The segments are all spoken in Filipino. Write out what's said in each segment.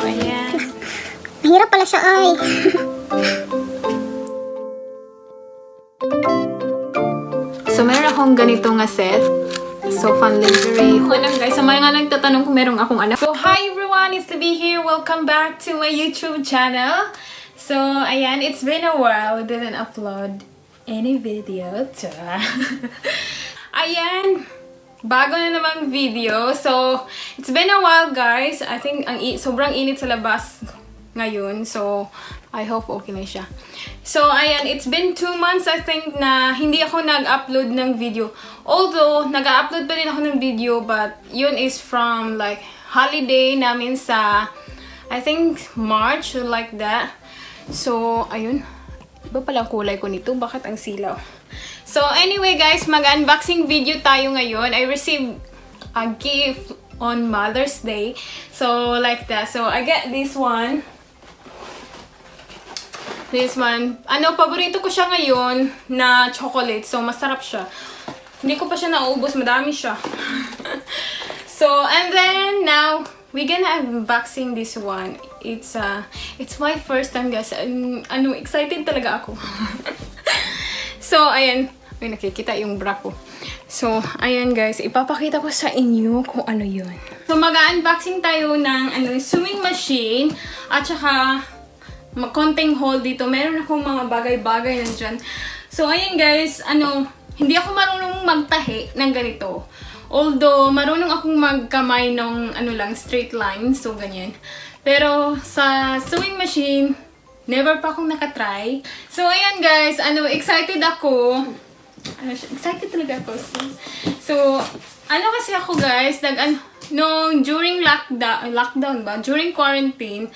Ayan. Mahirap pala siya ay. So, meron akong ganito nga set. So, fun lingerie. Alam guys, sa mga nga nagtatanong kung meron akong anak. So, hi everyone! It's Libby here. Welcome back to my YouTube channel. So, ayan, it's been a while. We didn't upload any video. Ayan, bago na namang video. So, it's been a while guys. I think sobrang init sa labas ngayon. So, I hope okay na siya. So, ayan, it's been 2 months I think na hindi ako nag-upload ng video. Although, nag-upload pa rin ako ng video, but yun is from like holiday namin sa, I think, March or like that. So, ayun. Iba palang kulay ko nito. Bakit ang silaw? So, anyway guys, mag-unboxing video tayo ngayon. I received a gift on Mother's Day. So, like that. So, I get this one. This one. Paborito ko siya ngayon na chocolate. So, masarap siya. Hindi ko pa siya naubos. Madami siya. So, and then, now, we're gonna unboxing this one. It's my first time, guys. Excited talaga ako. So, ayan. May nakikita yung bra ko. So, ayan guys. Ipapakita ko sa inyo kung ano yun. So, mag-unboxing tayo ng sewing machine. At saka, konting haul dito. Meron akong mga bagay-bagay nandyan. So, ayan guys. Hindi ako marunong magtahi ng ganito. Although, marunong akong magkamay ng straight line. So, ganyan. Pero, sa sewing machine, never pa akong nakatry. So, ayan guys. Excited ako. Excited talaga ako. So, kasi ako guys, during lockdown ba? During quarantine,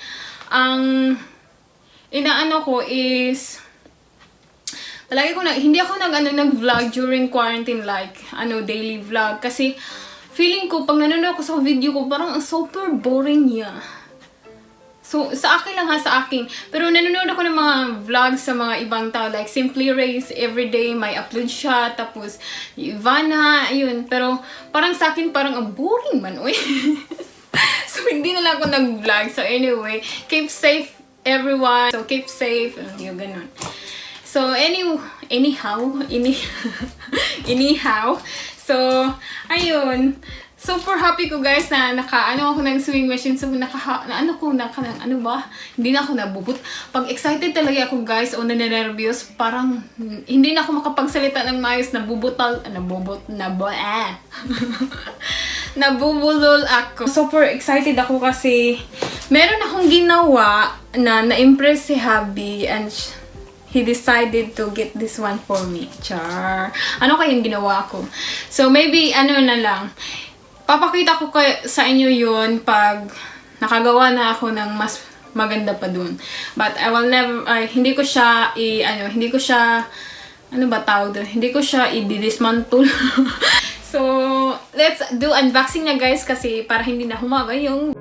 inaano ko is, hindi ako nag-vlog during quarantine, like, daily vlog. Kasi, feeling ko, pag nanonood ako sa video ko, parang super boring niya. So, sa akin lang sa akin. Pero nanonood ako ng mga vlogs sa mga ibang tao. Like, Simply Race, everyday, may upload siya. Tapos, Ivana, ayun. Pero, parang sa akin, parang boring man, uy. So, hindi na lang ako nag-vlog. So, anyway, keep safe, everyone. So, keep safe. Yung ganun. So, anyhow. So, ayun. Super happy ko guys na ako ng sewing machine. So, hindi na ako nabubot. Pag excited talaga ako guys o nanenervyos, parang hindi na ako makapagsalita ng maayos, nabubulol ako. Super excited ako kasi meron akong ginawa na na-impress si hubby and he decided to get this one for me. Char. Ano kayang ginawa ko? So, maybe, na lang. Papakita ko sa inyo yun pag nakagawa na ako ng mas maganda pa dun. But I will never, hindi ko siya i-dismantle. So, let's do unboxing na guys kasi para hindi na humaba yung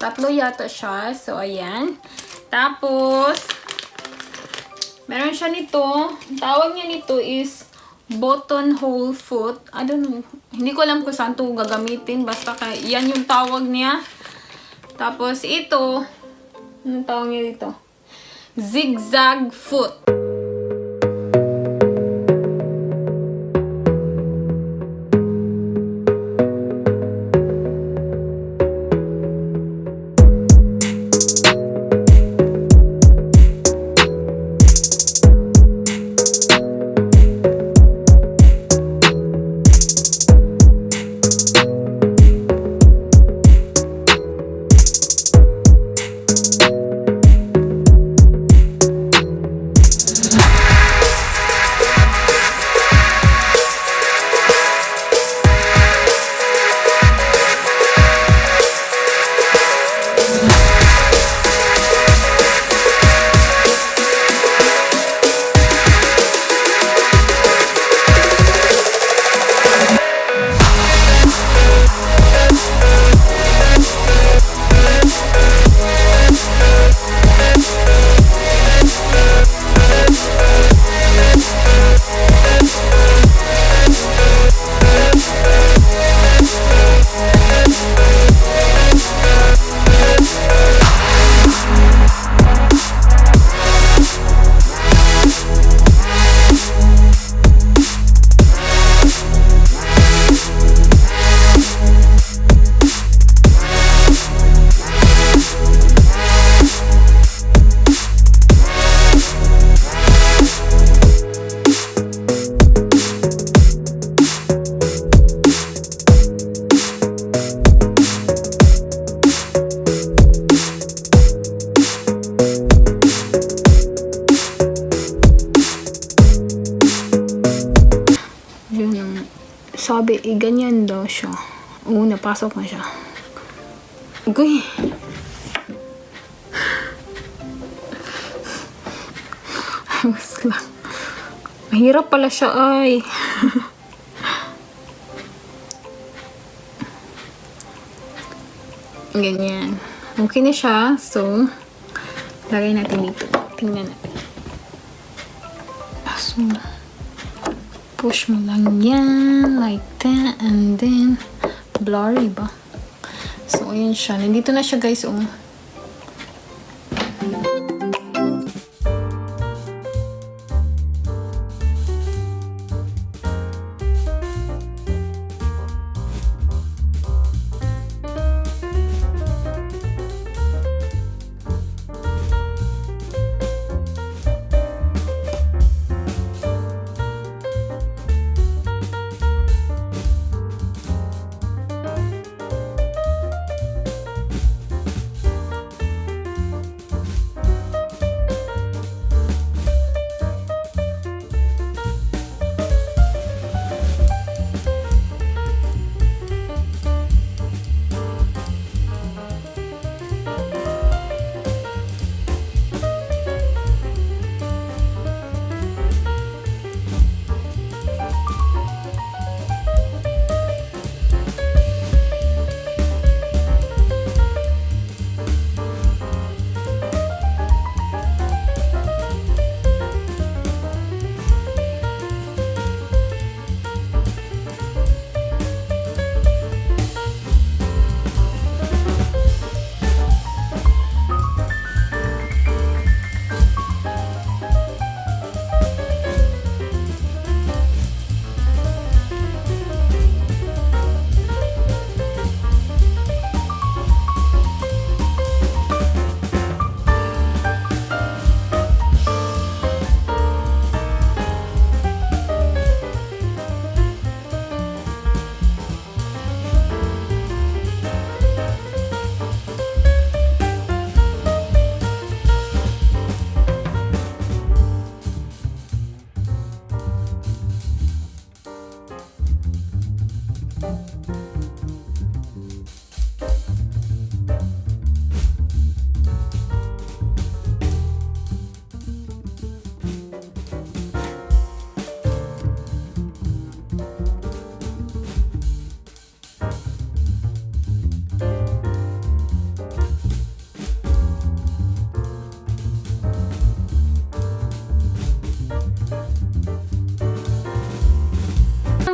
Tatlo yata siya. So, ayan. Tapos, meron siya nito. Ang tawag niya nito is buttonhole foot. I don't know. Hindi ko alam kung saan ito gagamitin. Basta yan yung tawag niya. Tapos ito, anong tawag niya dito? Zigzag foot. Sabi, ganyan daw siya. Oo, napasok na siya. Uy! Ayos lang. Mahirap pala siya, ay. Ganyan. Okay na siya. So, lagay natin dito. Tingnan natin. So, push mo lang yan, like that, and then, blurry ba? So, ayan siya. Nandito na siya, guys, oh.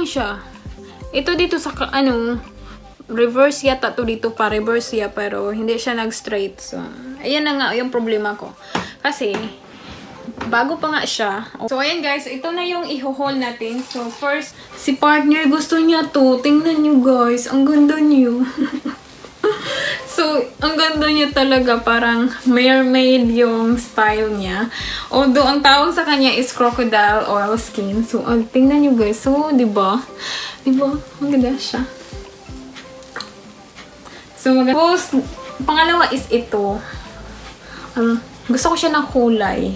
siya. Ito dito sa, reverse yata to dito pa. Reverse siya, pero hindi siya nag-straight. So, ayan na nga yung problema ko. Kasi, bago pa nga siya. So, ayan guys. Ito na yung i-haul natin. So, first, si partner gusto niya to. Tingnan nyo guys. Ang ganda niyo. So, ang ganda niya talaga. Parang mermaid yung style niya. Although, ang tawag sa kanya is crocodile oil skin. So, tingnan nyo guys. So, diba? Diba? Ang ganda siya. So, tapos, pangalawa is ito. Gusto ko siya ng kulay.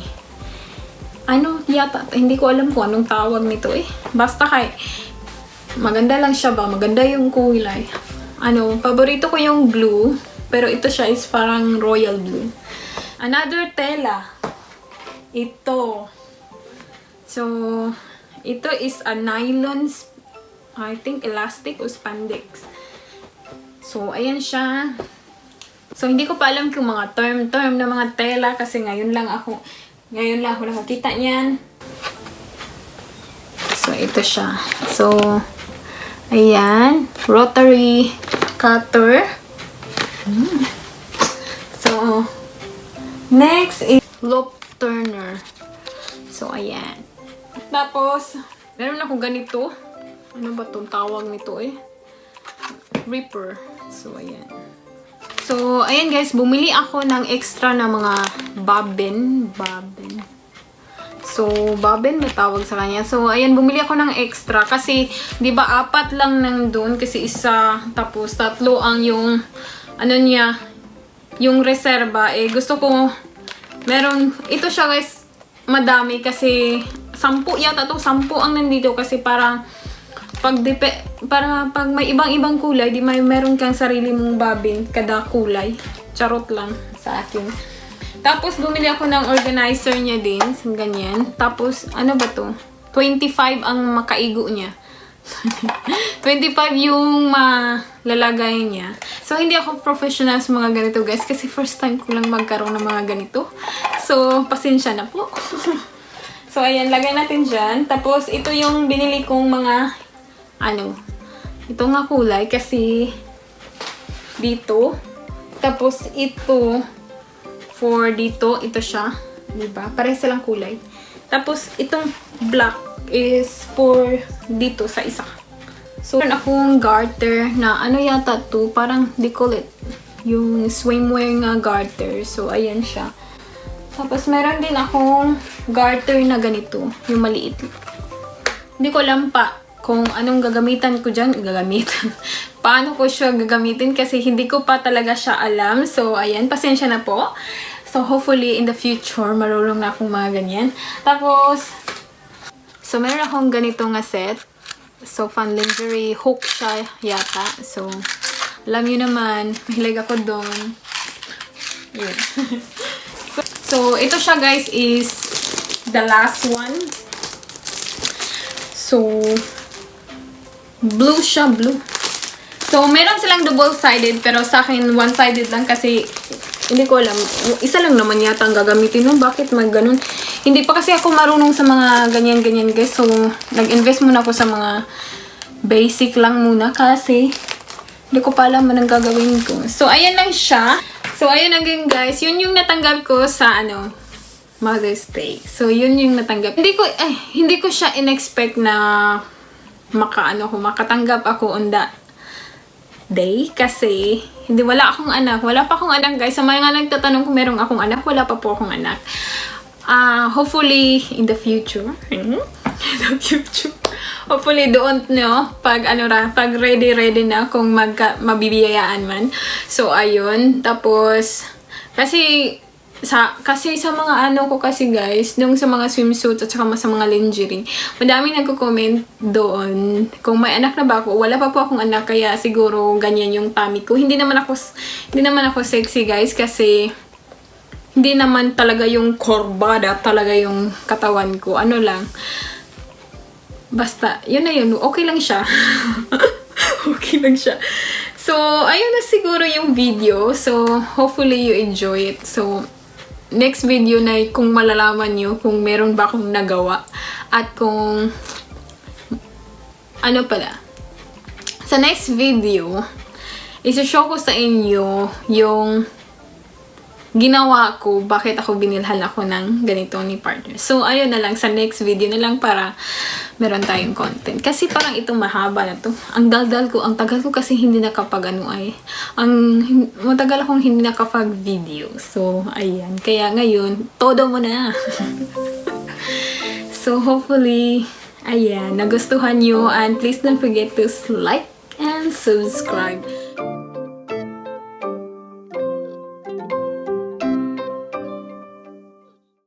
Yata, hindi ko alam kung anong tawag nito eh. Basta maganda lang siya ba? Maganda yung kulay. Paborito ko yung blue. Pero ito siya is parang royal blue. Another tela. Ito. So, ito is a nylon, I think elastic o spandex. So, ayan siya. So, hindi ko pa alam kung mga term na mga tela kasi ngayon lang ako nakakita niyan. So, ito siya. So, ayan. Rotary cutter. So, next is loop turner. So, ayan. Tapos, meron akong ganito. Ano ba itong tawag nito eh? Ripper. So, ayan. So, ayan guys, bumili ako ng extra na mga bobbin. So, bobbin may tawag sa kanya. So, ayan, bumili ako ng extra. Kasi, di ba, 4 lang nandun. Kasi isa, tapos 3 ang yung, yung reserba. Gusto ko, ito siya guys, madami. Kasi, 10 yata to. 10 ang nandito. Kasi parang, pag may ibang-ibang kulay, di meron kang sarili mong bobbin kada kulay. Charot lang sa akin. Tapos, bumili ako ng organizer niya din. Ganyan. Tapos, ano ba to? 25 ang makaigo niya. 25 yung malalagay niya. So, hindi ako professional sa mga ganito, guys. Kasi first time ko lang magkaroon ng mga ganito. So, pasensya na po. So, ayan. Lagay natin dyan. Tapos, ito yung binili kong mga ito nga kulay kasi dito. Tapos ito for dito, ito siya, diba? Pareho silang kulay. Tapos itong black is for dito sa isa. So meron akong garter na yata to, parang they call it yung swimwear nga garter. So ayan siya. Tapos meron din akong garter na ganito, yung maliit. Hindi ko alam pa kung anong gagamitan ko dyan. Paano ko siya gagamitin kasi hindi ko pa talaga siya alam. So, ayan. Pasensya na po. So, hopefully, in the future, marunong na akong mga ganyan. Tapos, so, meron akong ganito nga set. So, fan lingerie. Hook siya yata. So, alam nyo naman, mahilig ako doon. Yun. So, ito siya guys is the last one. So, blue siya, blue. So, meron silang double-sided, pero sa akin, one-sided lang kasi hindi ko alam. Isa lang naman yata ang gagamitin nun. Bakit ganun? Hindi pa kasi ako marunong sa mga ganyan-ganyan, guys. So, nag-invest muna ako sa mga basic lang muna kasi hindi ko pa alam anong gagawin ko. So, ayan lang siya. So, ayan again, guys. Yun yung natanggap ko sa, Mother's Day. So, yun yung natanggap. Hindi ko siya in-expect na makatanggap ako on that day kasi wala akong anak. Wala pa akong anak, guys. Sa mga nagtatanong kung merong akong anak, wala pa po akong anak. Hopefully in the future. Hopefully doon, pag ready na kung mabibiyayaan man. So ayun, tapos kasi sa mga ko kasi guys, nung sa mga swimsuits at saka sa mga lingerie, madaming nagko-comment doon kung may anak na ba ako. Wala pa po akong anak kaya siguro ganyan yung tummy ko. Hindi naman ako sexy guys kasi hindi naman talaga yung korbada talaga yung katawan ko. Lang. Basta, yun na yun. Okay lang siya. Okay lang siya. So, ayun na siguro yung video. So, hopefully you enjoy it. So, next video na kung malalaman nyo kung meron ba akong nagawa at kung ano pala, sa next video, isa-show ko sa inyo yung ginawa ko, bakit ako binilhan ako ng ganito ni partner. So, ayun na lang, sa next video na lang para meron tayong content. Kasi parang itong mahaba na to. Ang tagal ko kasi hindi nakapag matagal akong hindi nakapag-video. So, ayan. Kaya ngayon, todo mo na. So, hopefully, ayan, nagustuhan nyo. And please don't forget to like and subscribe.